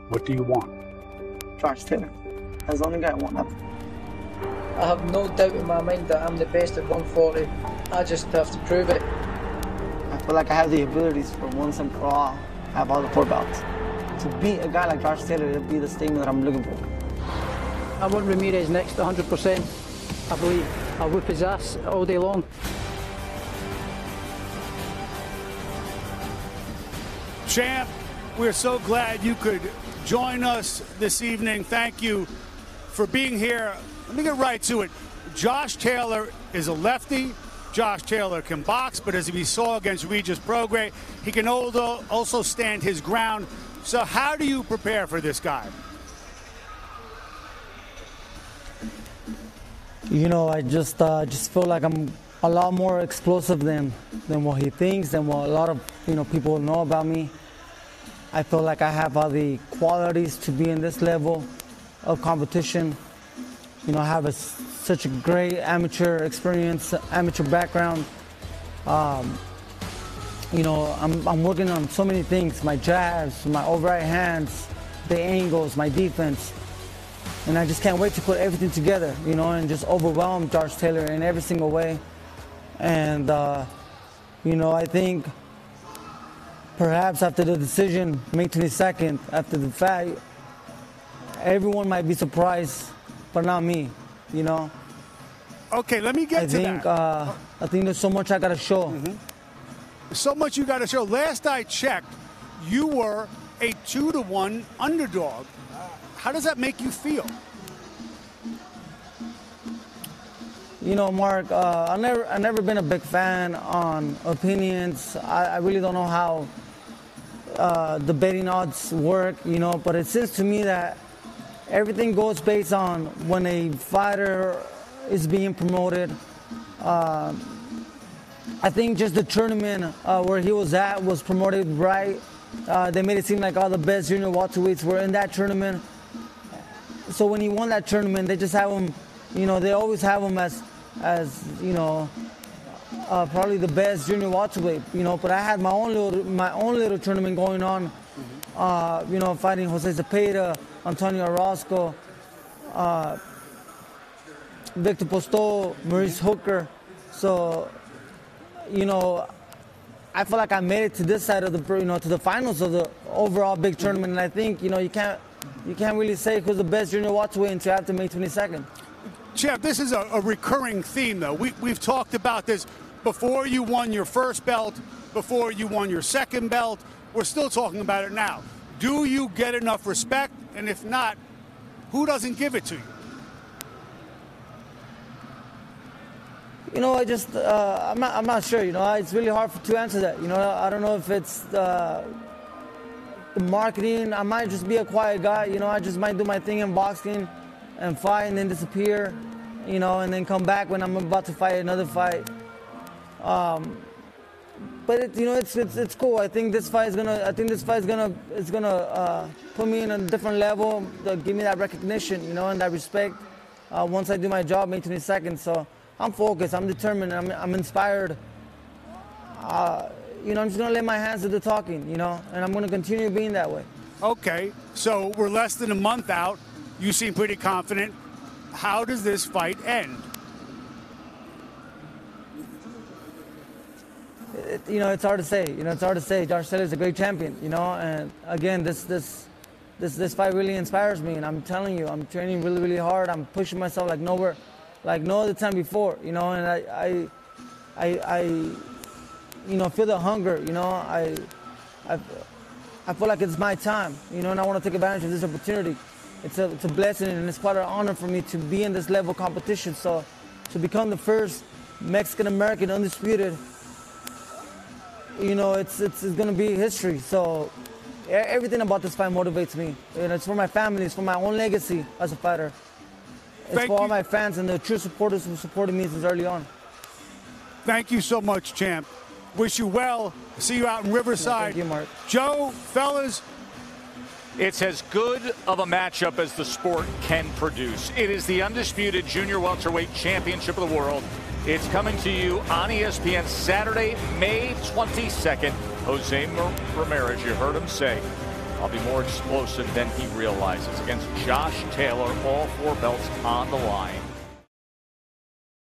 What do you want? Josh Taylor. That's the only guy I want. I have no doubt in my mind that I'm the best at 140. I just have to prove it. I feel like I have the abilities for once and for all. I have all the 4 belts. To beat a guy like Josh Taylor, it'll be the statement that I'm looking for. I want Ramirez next to 100%. I believe I'll whip his ass all day long. Champ, we're so glad you could join us this evening. Thank you for being here. Let me get right to it. Josh Taylor is a lefty. Josh Taylor can box, but as we saw against Regis Prograis, he can also stand his ground. So how do you prepare for this guy? You know, I just feel like I'm a lot more explosive than what he thinks, than what a lot of people know about me. I feel like I have all the qualities to be in this level of competition. You know, I have such a great amateur experience, amateur background. You know, I'm working on so many things: my jabs, my overhand hands, the angles, my defense. And I just can't wait to put everything together, you know, and just overwhelm Josh Taylor in every single way. And, you know, I think perhaps after the decision, May 22nd, after the fight, everyone might be surprised, but not me, you know. Okay, let me get to that. I think there's so much I got to show. So much you got to show. Last I checked, you were a 2-1 underdog. How does that make you feel? You know, Mark, I've never been a big fan on opinions. I really don't know how the betting odds work, you know, but it seems to me that everything goes based on when a fighter is being promoted. I think just the tournament where he was at was promoted right. They made it seem like all the best junior welterweights were in that tournament. So when he won that tournament, they just have him, you know, they always have him as you know, probably the best junior welterweight, you know. But I had my own little tournament going on, you know, fighting Jose Zepeda, Antonio Orozco, Victor Postol, Maurice Hooker. So, you know, I feel like I made it to this side of the, you know, to the finals of the overall big tournament. And I think, you know, you can't really say who's the best junior welterweight until after May 22nd. Jeff, this is a recurring theme, though. We've talked about this before you won your first belt, before you won your second belt. We're still talking about it now. Do you get enough respect? And if not, who doesn't give it to you? You know, I'm not sure. You know, it's really hard to answer that. You know, I don't know if it's the marketing. I might just be a quiet guy. You know, I just might do my thing in boxing and fight and then disappear, you know, and then come back when I'm about to fight another fight. But you know, it's cool. I think this fight is gonna put me in a different level, give me that recognition, you know, and that respect. Once I do my job, May 22nd. So I'm focused. I'm determined. I'm inspired. You know, I'm just gonna let my hands do the talking, you know, and I'm gonna continue being that way. Okay, so we're less than a month out. You seem pretty confident. How does this fight end? You know, it's hard to say. You know, it's hard to say. Josh Taylor is a great champion, you know, and again, this fight really inspires me, and I'm telling you, I'm training really, really hard. I'm pushing myself like no other time before, you know, and I you know, feel the hunger, you know, I feel like it's my time, you know, and I want to take advantage of this opportunity. It's a blessing, and it's quite an honor for me to be in this level of competition. So to become the first Mexican-American undisputed, you know, it's going to be history. So everything about this fight motivates me. You know, it's for my family. It's for my own legacy as a fighter. It's for all my fans and the true supporters who supported me since early on. Thank you so much, champ. Wish you well. See you out in Riverside. Thank you, Mark. Joe, fellas. It's as good of a matchup as the sport can produce. It is the undisputed junior welterweight championship of the world. It's coming to you on ESPN Saturday, May 22nd. Jose Ramirez, you heard him say, I'll be more explosive than he realizes. Against Josh Taylor, all 4 belts on the line.